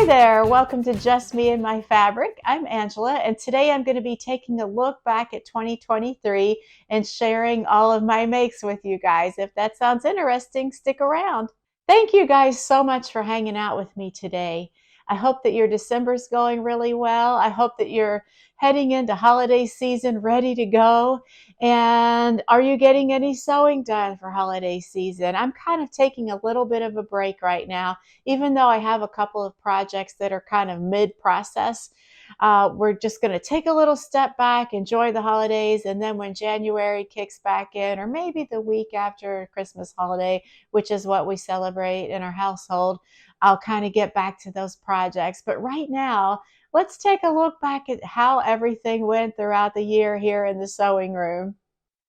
there, welcome to Just Me and My Fabric. I'm Angela, and today I'm going to be taking a look back at 2023 and sharing all of my makes with you guys. If that sounds interesting, stick around. Thank you guys so much for hanging out with me today. I hope that your December's going really well. I hope that you're heading into holiday season ready to go. And are you getting any sewing done for holiday season? I'm kind of taking a little bit of a break right now, even though I have a couple of projects that are kind of mid-process. We're just going to take a little step back, enjoy the holidays, and then when January kicks back in, or maybe the week after Christmas holiday, which is what we celebrate in our household, I'll kind of get back to those projects. But right now, let's take a look back at how everything went throughout the year here in the sewing room.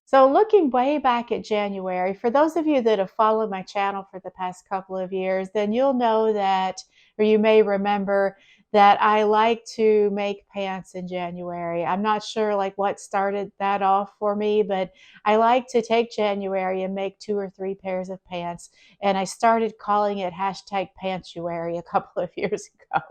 So looking way back at January, for those of you that have followed my channel for the past couple of years, then you'll know that, or you may remember that I like to make pants in January. I'm not sure like what started that off for me, but I like to take January and make 2 or 3 pairs of pants. And I started calling it hashtag Pantsuary a couple of years ago.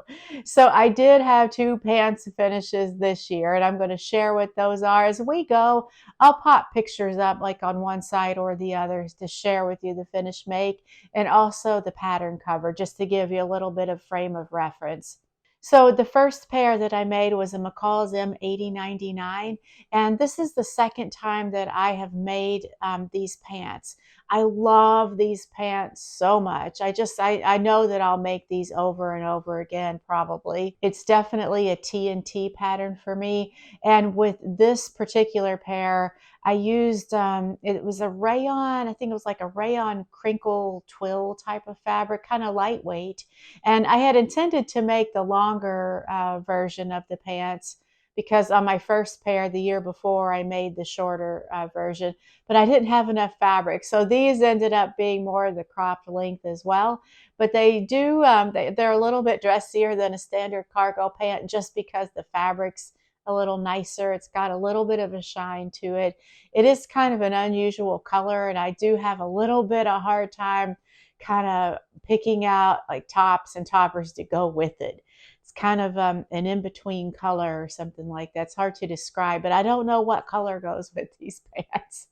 So I did have 2 pants finishes this year, and I'm going to share what those are as we go. I'll pop pictures up like on one side or the other to share with you the finished make and also the pattern cover, just to give you a little bit of frame of reference. So the first pair that I made was a McCall's M8099, and this is the second time that I have made these pants. I love these pants so much. I know that I'll make these over and over again probably. It's definitely a T&T pattern for me, and with this particular pair, I used, it was a rayon, I think it was like a rayon crinkle twill type of fabric, kind of lightweight. And I had intended to make the longer version of the pants because on my first pair the year before I made the shorter version, but I didn't have enough fabric. So these ended up being more of the cropped length as well. But they do, they're a little bit dressier than a standard cargo pant just because the fabric's a little nicer. It's got a little bit of a shine to it. It is kind of an unusual color, and I do have a little bit of a hard time kind of picking out like tops and toppers to go with it. It's kind of an in-between color or something like that. It's hard to describe, but I don't know what color goes with these pants.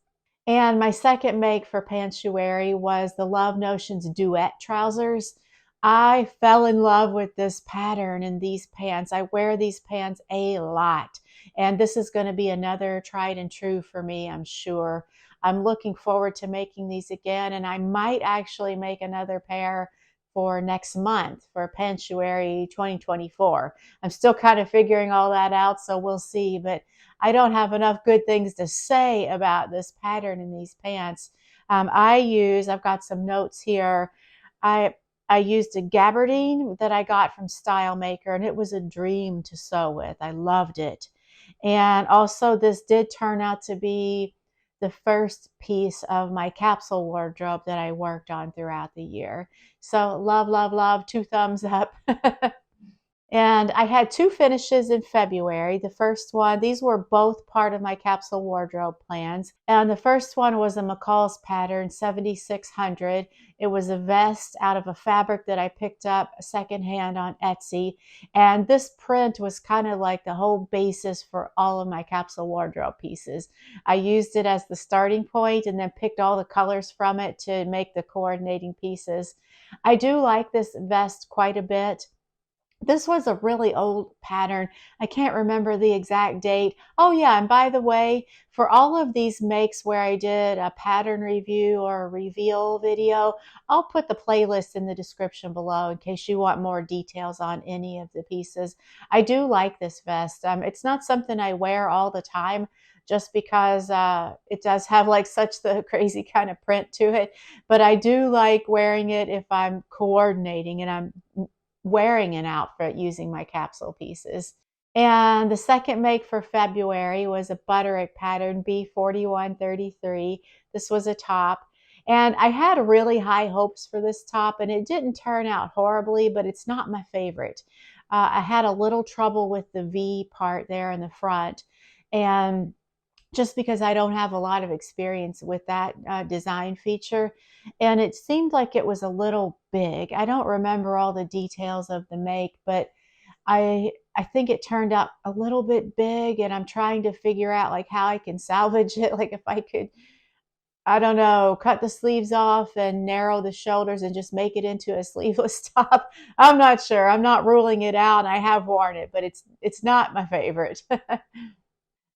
And my second make for Pantsuary was the Love Notions Duet trousers. I fell in love with this pattern in these pants. I wear these pants a lot, and this is going to be another tried and true for me, I'm sure. I'm looking forward to making these again, and I might actually make another pair for next month for Pantsuary 2024. I'm still kind of figuring all that out, so we'll see, but I don't have enough good things to say about this pattern in these pants. I've got some notes here. I used a gabardine that I got from Style Maker, and it was a dream to sew with. I loved it. And also this did turn out to be the first piece of my capsule wardrobe that I worked on throughout the year. So love, love, love, 2 thumbs up. And I had 2 finishes in February. The first one, these were both part of my capsule wardrobe plans. And the first one was a McCall's pattern 7600. It was a vest out of a fabric that I picked up secondhand on Etsy. And this print was kind of like the whole basis for all of my capsule wardrobe pieces. I used it as the starting point and then picked all the colors from it to make the coordinating pieces. I do like this vest quite a bit. This was a really old pattern. I can't remember the exact date. Oh yeah, and by the way, for all of these makes where I did a pattern review or a reveal video, I'll put the playlist in the description below in case you want more details on any of the pieces. I do like this vest. It's not something I wear all the time just because it does have like such the crazy kind of print to it, but I do like wearing it if I'm coordinating and I'm wearing an outfit using my capsule pieces. And the second make for February was a Butterick pattern B4133. This was a top. And I had really high hopes for this top, and it didn't turn out horribly, but it's not my favorite. I had a little trouble with the V part there in the front. And just because I don't have a lot of experience with that design feature. And it seemed like it was a little big. I don't remember all the details of the make, but I think it turned out a little bit big, and I'm trying to figure out like how I can salvage it. Like if I could, I don't know, cut the sleeves off and narrow the shoulders and just make it into a sleeveless top. I'm not sure. I'm not ruling it out. I have worn it, but it's not my favorite.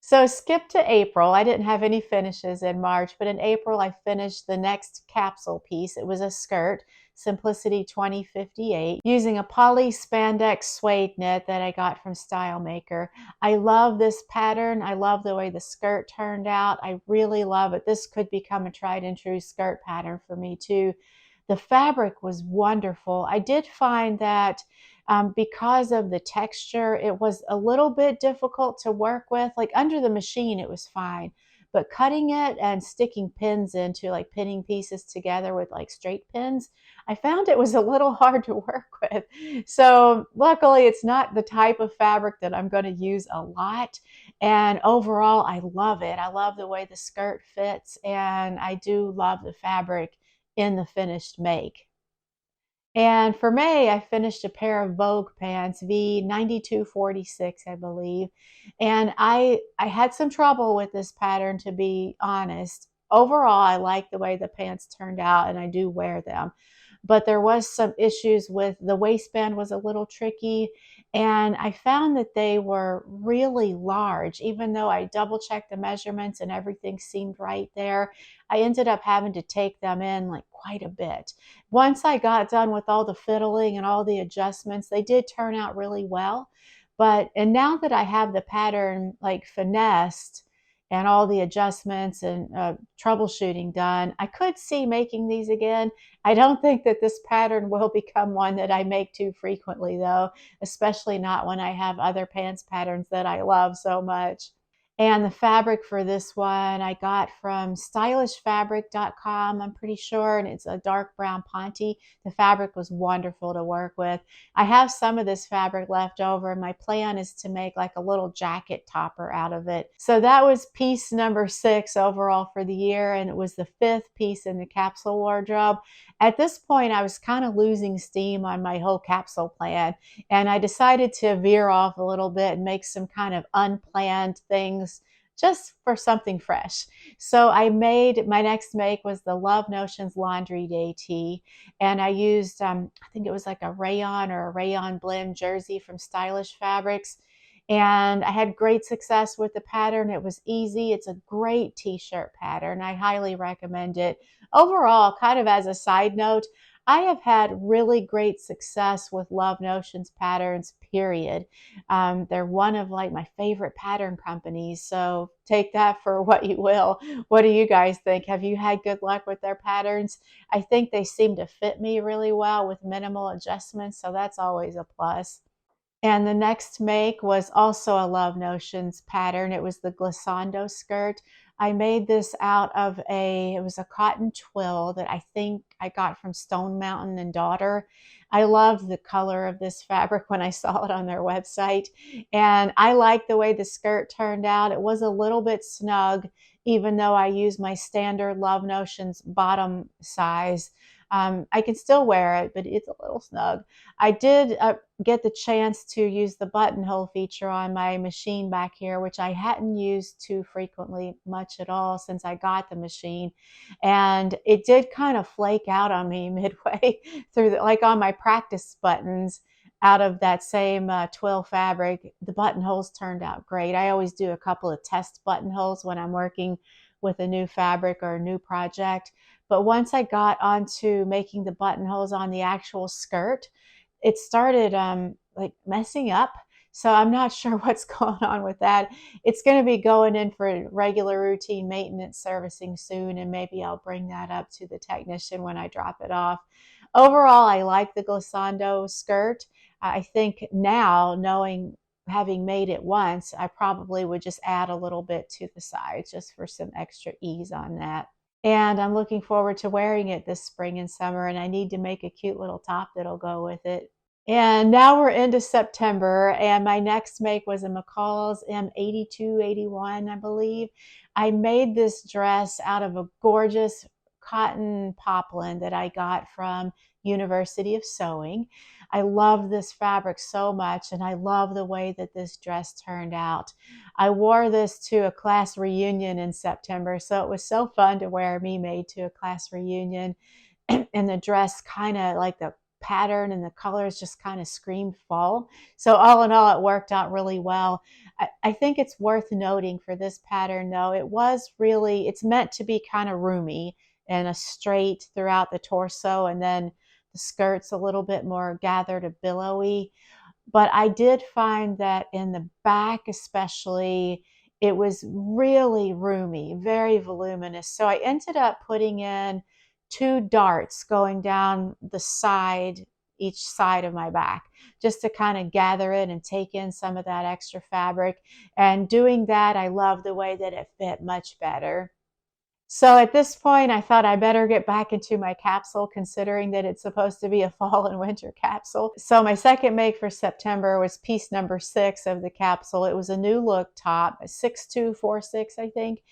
So skip to April. I didn't have any finishes in March, but in April I finished the next capsule piece. It was a skirt, Simplicity 2058, using a poly spandex suede knit that I got from Style Maker. I love this pattern. I love the way the skirt turned out. I really love it. This could become a tried and true skirt pattern for me too. The fabric was wonderful. I did find that because of the texture, it was a little bit difficult to work with. Like under the machine, it was fine. But cutting it and sticking pins into like pinning pieces together with like straight pins, I found it was a little hard to work with. So luckily, it's not the type of fabric that I'm going to use a lot. And overall, I love it. I love the way the skirt fits, and I do love the fabric in the finished make. And for May, I finished a pair of Vogue pants, V9246, I believe. And I had some trouble with this pattern, to be honest. Overall, I like the way the pants turned out, and I do wear them. But there was some issues with the waistband was a little tricky, and I found that they were really large. Even though I double checked the measurements and everything seemed right there, I ended up having to take them in like quite a bit. Once I got done with all the fiddling and all the adjustments, they did turn out really well. And now that I have the pattern like finessed and all the adjustments and troubleshooting done, I could see making these again. I don't think that this pattern will become one that I make too frequently, though, especially not when I have other pants patterns that I love so much. And the fabric for this one I got from stylishfabric.com, I'm pretty sure, and it's a dark brown ponte. The fabric was wonderful to work with. I have some of this fabric left over, and my plan is to make like a little jacket topper out of it. So that was piece number 6 overall for the year, and it was the 5th piece in the capsule wardrobe. At this point, I was kind of losing steam on my whole capsule plan, and I decided to veer off a little bit and make some kind of unplanned things just for something fresh. So I made my next make was the Love Notions Laundry Day tee, and I used I think it was like a rayon or a rayon blend jersey from Stylish Fabrics. And I had great success with the pattern. It was easy. It's a great t-shirt pattern. I highly recommend it. Overall, kind of as a side note, I have had really great success with Love Notions patterns, period. They're one of like my favorite pattern companies. So take that for what you will. What do you guys think? Have you had good luck with their patterns? I think they seem to fit me really well with minimal adjustments. So that's always a plus. And the next make was also a Love Notions pattern. It was the glissando skirt. I made this out of it was a cotton twill that I think I got from Stone Mountain and Daughter. I loved the color of this fabric when I saw it on their website. And I liked the way the skirt turned out. It was a little bit snug, even though I used my standard Love Notions bottom size. I can still wear it, but it's a little snug. I did get the chance to use the buttonhole feature on my machine back here, which I hadn't used too frequently much at all since I got the machine. And it did kind of flake out on me midway through like on my practice buttons out of that same twill fabric. The buttonholes turned out great. I always do a couple of test buttonholes when I'm working with a new fabric or a new project. But once I got onto making the buttonholes on the actual skirt, it started like messing up. So I'm not sure what's going on with that. It's going to be going in for regular routine maintenance servicing soon, and maybe I'll bring that up to the technician when I drop it off. Overall, I like the glissando skirt. I think now, knowing having made it once, I probably would just add a little bit to the sides just for some extra ease on that. And I'm looking forward to wearing it this spring and summer, and I need to make a cute little top that'll go with it. And now we're into September, and my next make was a McCall's M82, 81, I believe. I made this dress out of a gorgeous cotton poplin that I got from University of Sewing. I love this fabric so much, and I love the way that this dress turned out. I wore this to a class reunion in September, so it was so fun to wear me made to a class reunion. And the dress kind of like the pattern and the colors just kind of screamed fall. So all in all, it worked out really well. I think it's worth noting for this pattern though, it's meant to be kind of roomy and a straight throughout the torso, and then the skirt's a little bit more gathered and billowy. But I did find that in the back, especially, it was really roomy, very voluminous. So I ended up putting in two darts going down the side, each side of my back, just to kind of gather it and take in some of that extra fabric. And doing that, I love the way that it fit much better. So at this point, I thought I better get back into my capsule, considering that it's supposed to be a fall and winter capsule. So my second make for September was piece number 6 of the capsule. It was a new look top, a 6246, I think.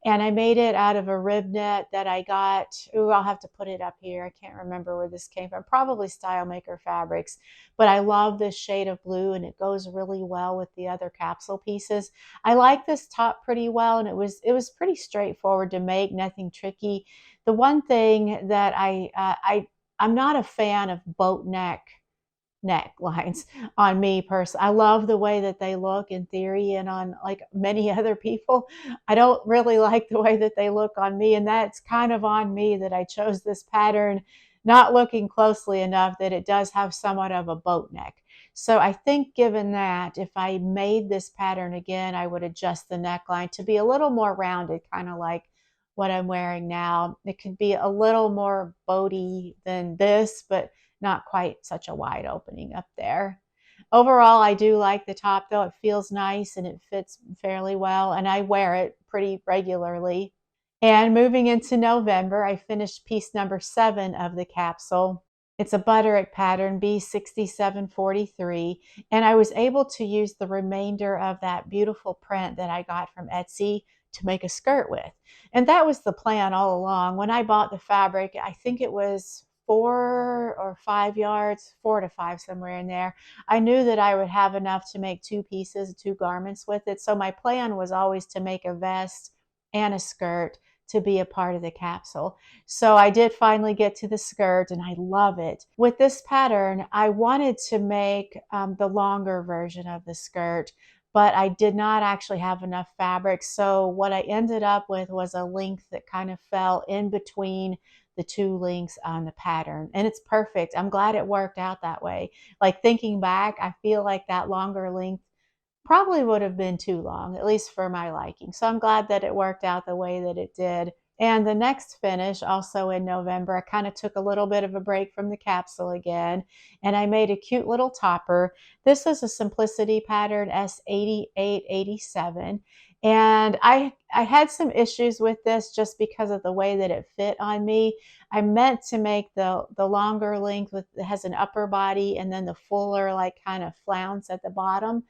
And I made it out of a rib knit that I got. Ooh, I'll have to put it up here. I can't remember where this came from. Probably Style Maker Fabrics. But I love this shade of blue, and it goes really well with the other capsule pieces. I like this top pretty well, and it was pretty straightforward to make, nothing tricky. The one thing that I'm not a fan of boat necklines on me personally. I love the way that they look in theory and on like many other people. I don't really like the way that they look on me, and that's kind of on me that I chose this pattern not looking closely enough that it does have somewhat of a boat neck. So I think given that, if I made this pattern again, I would adjust the neckline to be a little more rounded, kind of like what I'm wearing now. It could be a little more boaty than this, but not quite such a wide opening up there. Overall, I do like the top though. It feels nice and it fits fairly well, and I wear it pretty regularly. And moving into November, I finished piece number 7 of the capsule. It's a butterick pattern, B6743, and I was able to use the remainder of that beautiful print that I got from Etsy to make a skirt with. And that was the plan all along. When I bought the fabric, I think it was 4 or 5 yards, 4 to 5, somewhere in there. I knew that I would have enough to make 2 pieces, 2 garments with it. So my plan was always to make a vest and a skirt to be a part of the capsule. So I did finally get to the skirt, and I love it. With this pattern, I wanted to make the longer version of the skirt, but I did not actually have enough fabric. So what I ended up with was a length that kind of fell in between the 2 lengths on the pattern. And it's perfect. I'm glad it worked out that way. Like thinking back, I feel like that longer length probably would have been too long, at least for my liking. So I'm glad that it worked out the way that it did. And the next finish, also in November, I kind of took a little bit of a break from the capsule again, and I made a cute little topper. This is a Simplicity pattern, S8887. And I had some issues with this just because of the way that it fit on me. I meant to make the longer length with it has an upper body and then the fuller like kind of flounce at the bottom.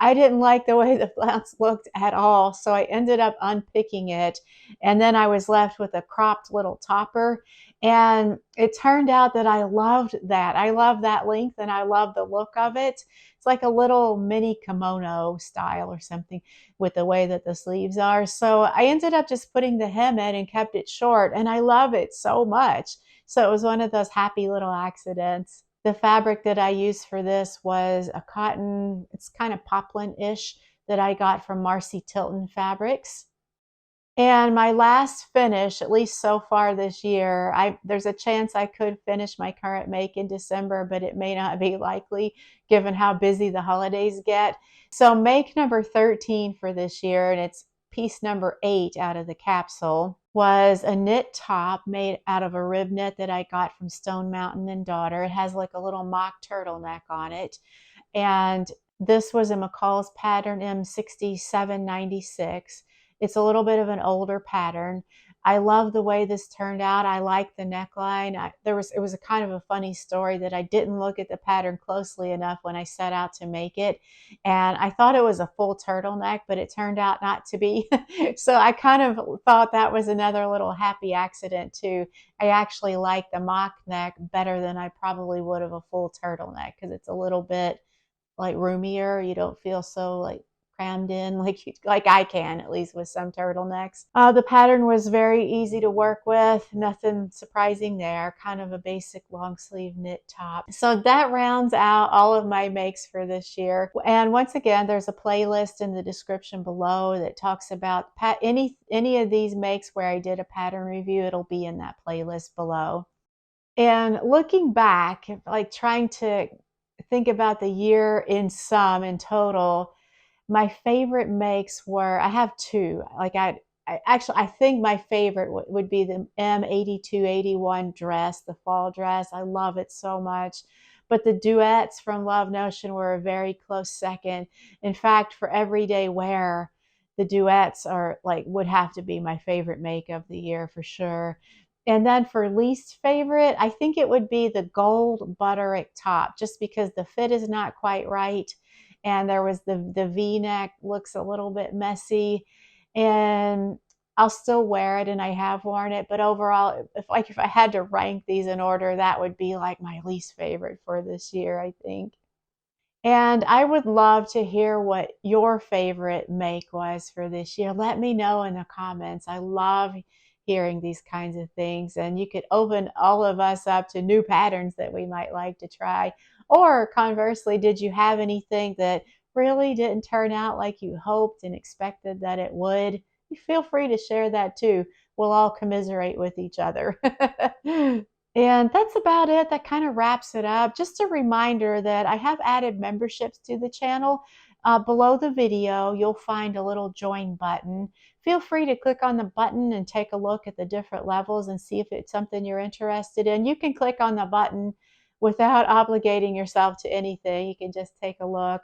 I didn't like the way the flounce looked at all, so I ended up unpicking it, and then I was left with a cropped little topper. And it turned out that I loved that. I love that length, and I love the look of it. It's like a little mini kimono style or something with the way that the sleeves are. So I ended up just putting the hem in and kept it short, and I love it so much. So it was one of those happy little accidents. The fabric that I used for this was a cotton, it's kind of poplin-ish, that I got from Marcy Tilton Fabrics. And my last finish, at least so far this year, there's a chance I could finish my current make in December, but it may not be likely given how busy the holidays get. So make number 13 for this year, and it's piece number 8 out of the capsule, was a knit top made out of a rib knit that I got from Stone Mountain and Daughter. It has like a little mock turtleneck on it. And this was a McCall's pattern M6796. It's a little bit of an older pattern. I love the way this turned out. I like the neckline. It was a kind of a funny story that I didn't look at the pattern closely enough when I set out to make it. And I thought it was a full turtleneck, but it turned out not to be. So I kind of thought that was another little happy accident too. I actually like the mock neck better than I probably would of a full turtleneck because it's a little bit like roomier. You don't feel so like crammed in like I can, at least with some turtlenecks. The pattern was very easy to work with, nothing surprising there, kind of a basic long sleeve knit top. So that rounds out all of my makes for this year. And once again, there's a playlist in the description below that talks about any of these makes where I did a pattern review. It'll be in that playlist below. And looking back, like trying to think about the year in total, my favorite makes were, I have two. I think my favorite would be the M8281 dress, the fall dress. I love it so much. But the duets from Love Notion were a very close second. In fact, for everyday wear, the duets are like would have to be my favorite make of the year for sure. And then for least favorite, I think it would be the gold butterick top, just because the fit is not quite right. And there was the V-neck looks a little bit messy. And I'll still wear it and I have worn it. But overall, if I had to rank these in order, that would be like my least favorite for this year, I think. And I would love to hear what your favorite make was for this year. Let me know in the comments. I love hearing these kinds of things. And you could open all of us up to new patterns that we might like to try. Or conversely, did you have anything that really didn't turn out like you hoped and expected that it would? Feel free to share that too. We'll all commiserate with each other. And that's about it. That kind of wraps it up. Just a reminder that I have added memberships to the channel. Below the video, you'll find a little join button. Feel free to click on the button and take a look at the different levels and see if it's something you're interested in. You can click on the button without obligating yourself to anything. You can just take a look.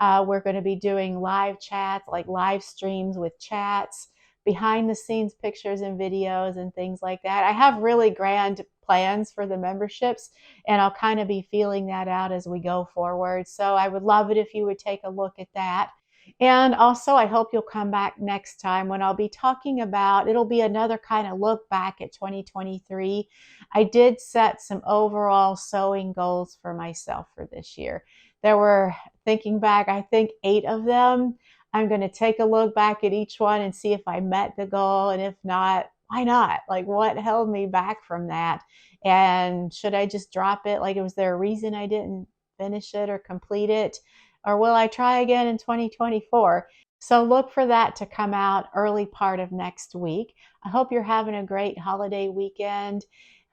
We're going to be doing live chats, like live streams with chats, behind the scenes pictures and videos and things like that. I have really grand plans for the memberships, and I'll kind of be feeling that out as we go forward. So I would love it if you would take a look at that. And also, I hope you'll come back next time when I'll be talking about, it'll be another kind of look back at 2023. I did set some overall sewing goals for myself for this year. There were, thinking back, I think 8 of them. I'm going to take a look back at each one and see if I met the goal. And if not, why not? Like, what held me back from that? And should I just drop it? Like, was there a reason I didn't finish it or complete it? Or will I try again in 2024? So look for that to come out early part of next week. I hope you're having a great holiday weekend.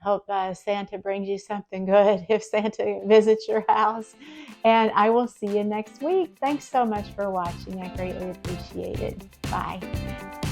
Hope Santa brings you something good if Santa visits your house. And I will see you next week. Thanks so much for watching. I greatly appreciate it. Bye.